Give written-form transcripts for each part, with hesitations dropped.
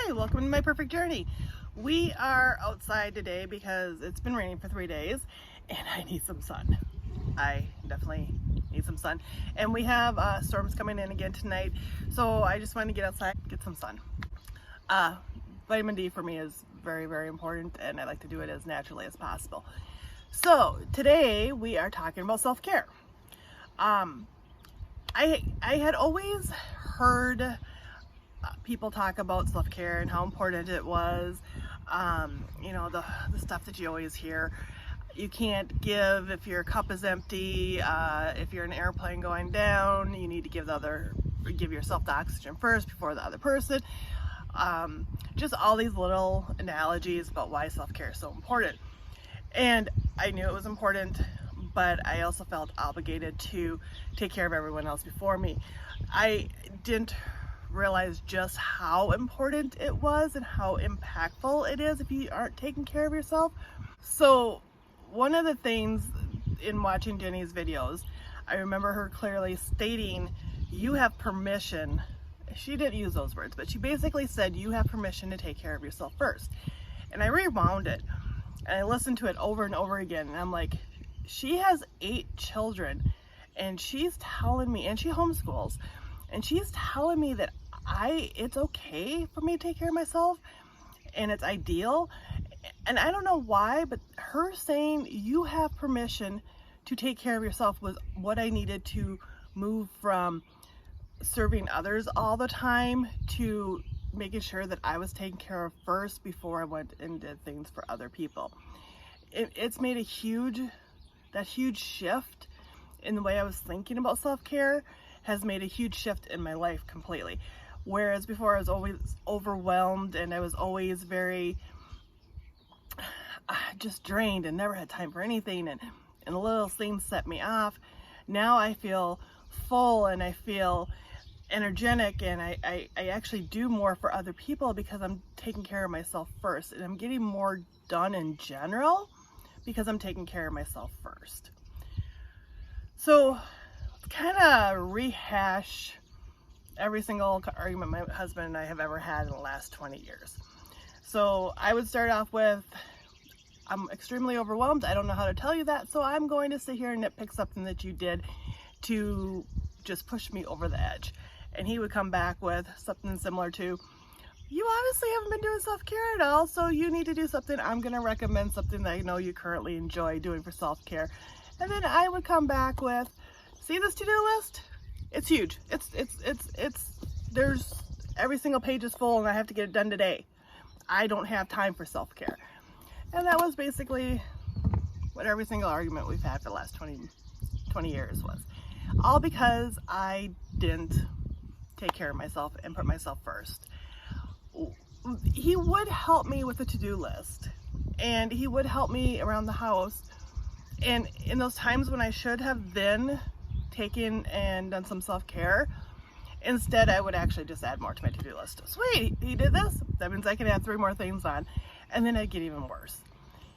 Hi, welcome to my perfect journey. We are outside today because it's been raining for 3 days and I need some sun. I definitely need some sun. And we have storms coming in again tonight, so I just wanted to get outside, get some sun. Vitamin D for me is very, very important, and I like to do it as naturally as possible. So today we are talking about self-care. I had always heard people talk about self-care and how important it was. You know, the stuff that you always hear. You can't give if your cup is empty. If you're in an airplane going down, you need to give yourself the oxygen first before the other person. Just all these little analogies about why self-care is so important. And I knew it was important, but I also felt obligated to take care of everyone else before me. I didn't realize just how important it was and how impactful it is if you aren't taking care of yourself. So one of the things in watching Jenny's videos, I remember her clearly stating, you have permission. She didn't use those words, but she basically said you have permission to take care of yourself first. And I rewound it and I listened to it over and over again, and I'm like, she has 8 children and she's telling me, and she homeschools, and she's telling me that it's okay for me to take care of myself and it's ideal. And I don't know why, but her saying you have permission to take care of yourself was what I needed to move from serving others all the time to making sure that I was taken care of first before I went and did things for other people. It's made that huge shift in the way I was thinking about self-care has made a huge shift in my life completely. Whereas before I was always overwhelmed and I was always very just drained and never had time for anything, and little things set me off. Now I feel full and I feel energetic, and I actually do more for other people because I'm taking care of myself first, and I'm getting more done in general because I'm taking care of myself first. So let's kind of rehash every single argument my husband and I have ever had in the last 20 years. So I would start off with, I'm extremely overwhelmed. I don't know how to tell you that, so I'm going to sit here and nitpick something that you did to just push me over the edge. And he would come back with something similar to, you obviously haven't been doing self-care at all, so you need to do something. I'm going to recommend something that I know you currently enjoy doing for self-care. And then I would come back with, see this to-do list? It's huge. There's every single page is full and I have to get it done today. I don't have time for self-care. And that was basically what every single argument we've had for the last 20 years was. All because I didn't take care of myself and put myself first. He would help me with the to-do list, and he would help me around the house. And in those times when I should have then taken and done some self-care, instead I would actually just add more to my to-do list. Sweet, he did this, that means I can add 3 more things on, and then I'd get even worse.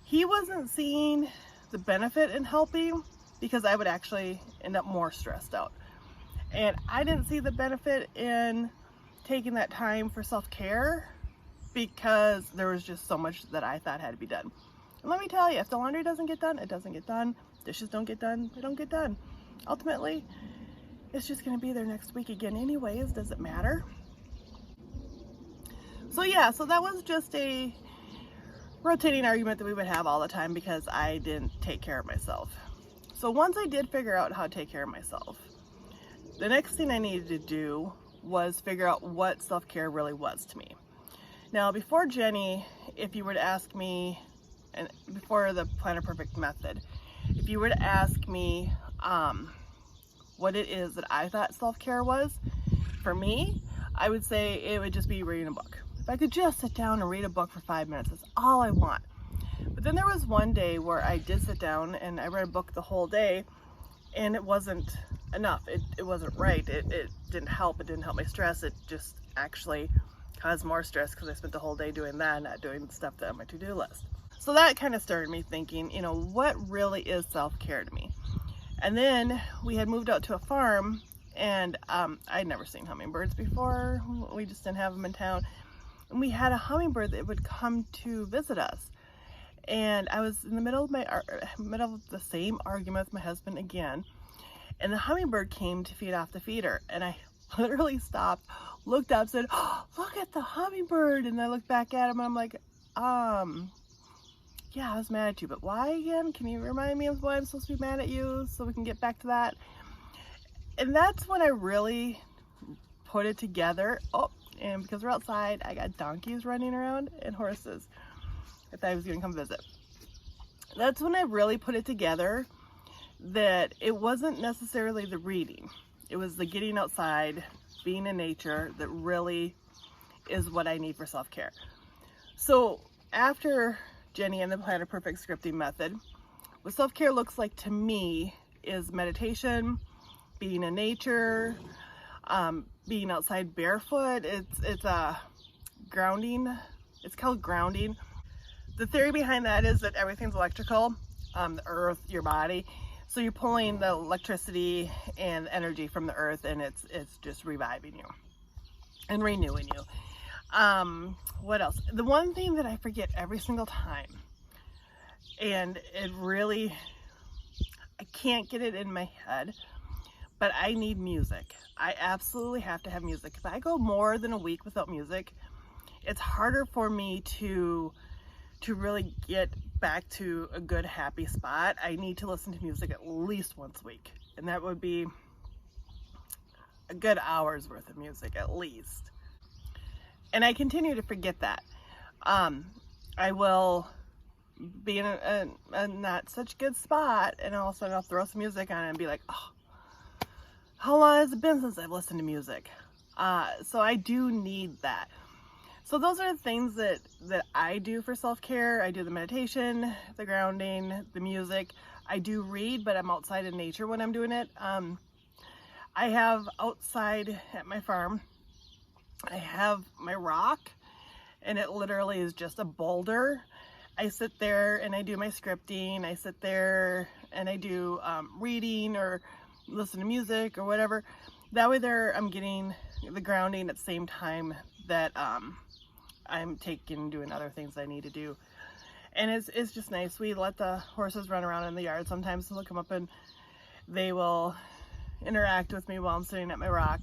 He wasn't seeing the benefit in helping because I would actually end up more stressed out. And I didn't see the benefit in taking that time for self-care because there was just so much that I thought had to be done. And let me tell you, if the laundry doesn't get done, it doesn't get done. Dishes don't get done, they don't get done. Ultimately, it's just going to be there next week again anyways. Does it matter? So yeah, so that was just a rotating argument that we would have all the time because I didn't take care of myself. So once I did figure out how to take care of myself, the next thing I needed to do was figure out what self-care really was to me. Now, before Jenny, if you were to ask me, and before the Planet Perfect method, if you were to ask me what it is that I thought self-care was, for me, I would say it would just be reading a book. If I could just sit down and read a book for 5 minutes, that's all I want. But then there was one day where I did sit down and I read a book the whole day, and it wasn't enough. It wasn't right. It didn't help. It didn't help my stress. It just actually caused more stress because I spent the whole day doing that, not doing the stuff that on my to-do list. So that kind of started me thinking, you know, what really is self-care to me? And then we had moved out to a farm, and I'd never seen hummingbirds before. We just didn't have them in town. and we had a hummingbird that would come to visit us. And I was in the middle of the same argument with my husband again, and the hummingbird came to feed off the feeder, and I literally stopped, looked up, said, "Oh, look at the hummingbird," and I looked back at him, and I'm like, yeah, I was mad at you, but why again? Can you remind me of why I'm supposed to be mad at you so we can get back to that? And that's when I really put it together. Oh, and because we're outside, I got donkeys running around and horses. I thought I was gonna come visit. That's when I really put it together that it wasn't necessarily the reading. It was the getting outside, being in nature that really is what I need for self-care. So after Jenny and the Planet Perfect scripting method, what self-care looks like to me is meditation, being in nature, being outside barefoot. It's a grounding. It's called grounding. The theory behind that is that everything's electrical, the earth, your body. So you're pulling the electricity and energy from the earth, and it's just reviving you and renewing you. What else? The one thing that I forget every single time, and it really, I can't get it in my head, but I need music. I absolutely have to have music. If I go more than a week without music, it's harder for me to really get back to a good, happy spot. I need to listen to music at least once a week, and that would be a good hour's worth of music at least. And I continue to forget that. I will be in a not such good spot, and all of a sudden I'll throw some music on it and be like, oh, how long has it been since I've listened to music? So I do need that. So those are the things that I do for self-care. I do the meditation, the grounding, the music. I do read, but I'm outside in nature when I'm doing it. I have outside at my farm, I have my rock, and it literally is just a boulder. I sit there and I do my scripting. I sit there and I do reading or listen to music or whatever. That way there I'm getting the grounding at the same time that I'm doing other things I need to do. And it's just nice. We let the horses run around in the yard. Sometimes they'll come up and they will interact with me while I'm sitting at my rock.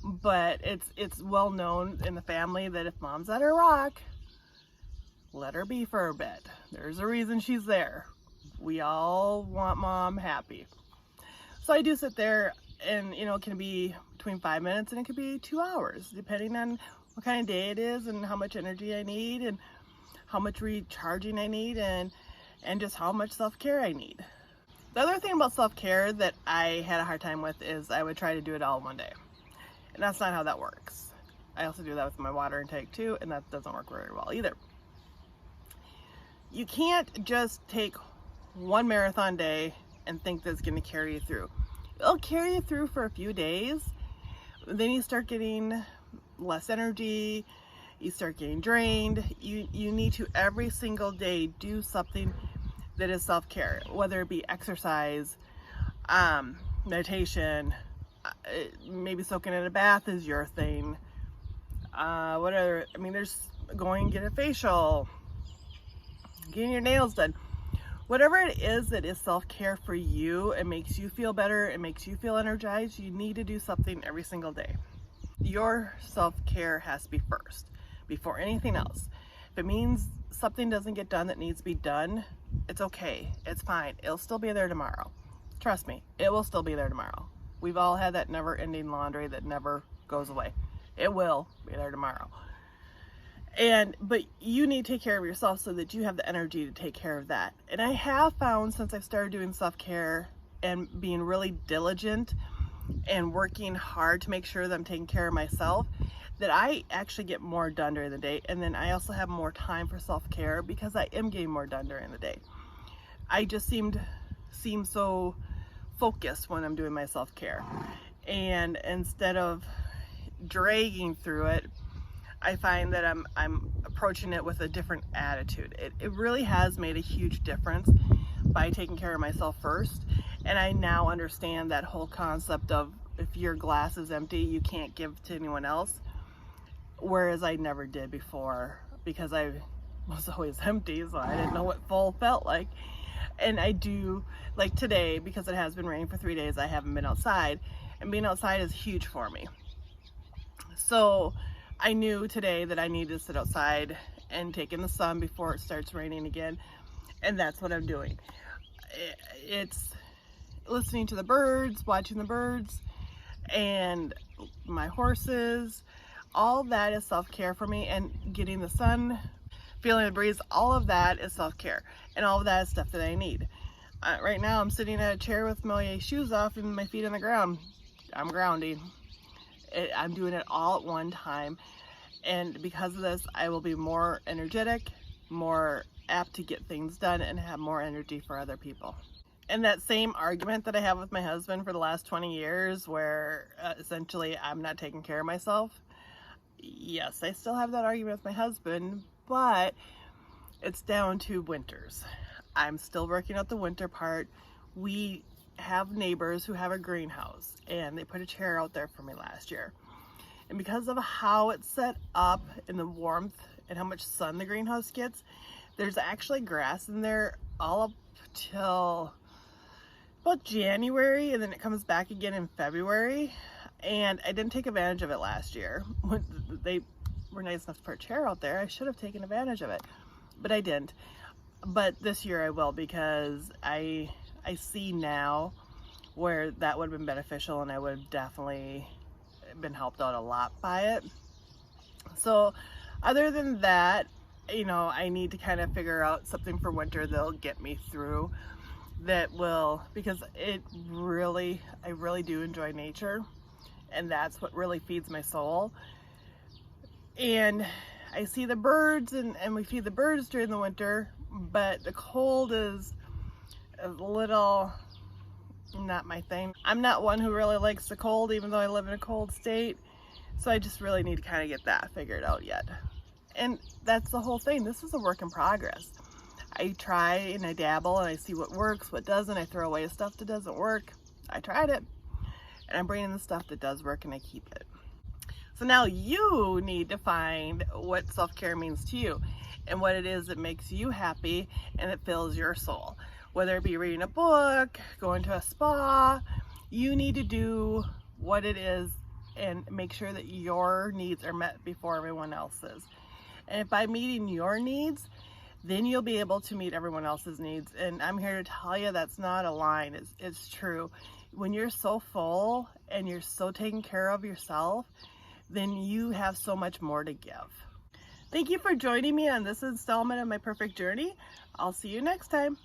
But it's well known in the family that if mom's at her rock, let her be for a bit. There's a reason she's there. We all want mom happy. So I do sit there, and it can be between 5 minutes and it could be 2 hours, depending on what kind of day it is and how much energy I need and how much recharging I need and just how much self-care I need. The other thing about self-care that I had a hard time with is I would try to do it all in one day. And that's not how that works. I also do that with my water intake too, and that doesn't work very well either. You can't just take one marathon day and think that's going to carry you through. It'll carry you through for a few days. Then you start getting less energy. You start getting drained. You need to every single day do something that is self-care, whether it be exercise, meditation, maybe soaking in a bath is your thing. There's going and get a facial, getting your nails done. Whatever it is that is self-care for you, it makes you feel better, it makes you feel energized, you need to do something every single day. Your self-care has to be first, before anything else. If it means something doesn't get done that needs to be done, it's okay, it's fine. It'll still be there tomorrow. Trust me, it will still be there tomorrow. We've all had that never-ending laundry that never goes away. It will be there tomorrow. But you need to take care of yourself so that you have the energy to take care of that. And I have found, since I've started doing self-care and being really diligent and working hard to make sure that I'm taking care of myself, that I actually get more done during the day. And then I also have more time for self-care because I am getting more done during the day. I just seem so focused when I'm doing my self-care. And instead of dragging through it, I find that I'm approaching it with a different attitude. It really has made a huge difference by taking care of myself first. And I now understand that whole concept of if your glass is empty, you can't give to anyone else. whereas I never did before because I was always empty, so I didn't know what full felt like. And I do, like today, because it has been raining for 3 days, I haven't been outside, and being outside is huge for me. So I knew today that I needed to sit outside and take in the sun before it starts raining again, and that's what I'm doing. It's listening to the birds, watching the birds, and my horses. All that is self-care for me, and getting the sun, feeling the breeze, all of that is self-care, and all of that is stuff that I need. Right now I'm sitting at a chair with my shoes off and my feet on the ground. I'm grounding. I'm doing it all at one time, and because of this I will be more energetic, more apt to get things done, and have more energy for other people. And that same argument that I have with my husband for the last 20 years where essentially I'm not taking care of myself, yes, I still have that argument with my husband, but it's down to winters. I'm still working out the winter part. We have neighbors who have a greenhouse, and they put a chair out there for me last year. And because of how it's set up and the warmth and how much sun the greenhouse gets, there's actually grass in there all up till about January, and then it comes back again in February. And I didn't take advantage of it last year. When they were nice enough to put a chair out there, I should have taken advantage of it, but I didn't. But this year I will, because I see now where that would have been beneficial, and I would have definitely been helped out a lot by it. So other than that, you know, I need to kind of figure out something for winter that'll get me through, that will, because I really do enjoy nature, and that's what really feeds my soul. And I see the birds, and we feed the birds during the winter, but the cold is a little not my thing. I'm not one who really likes the cold, even though I live in a cold state, so I just really need to kind of get that figured out yet. And that's the whole thing. This is a work in progress. I try and I dabble and I see what works, what doesn't. I throw away stuff that doesn't work. I tried it, and I'm bringing the stuff that does work, and I keep it. So now you need to find what self-care means to you, and what it is that makes you happy and that fills your soul. Whether it be reading a book, going to a spa, you need to do what it is and make sure that your needs are met before everyone else's. And if by meeting your needs, then you'll be able to meet everyone else's needs. And I'm here to tell you that's not a line, it's true. When you're so full and you're so taken care of yourself, then you have so much more to give. Thank you for joining me on this installment of my perfect journey. I'll see you next time.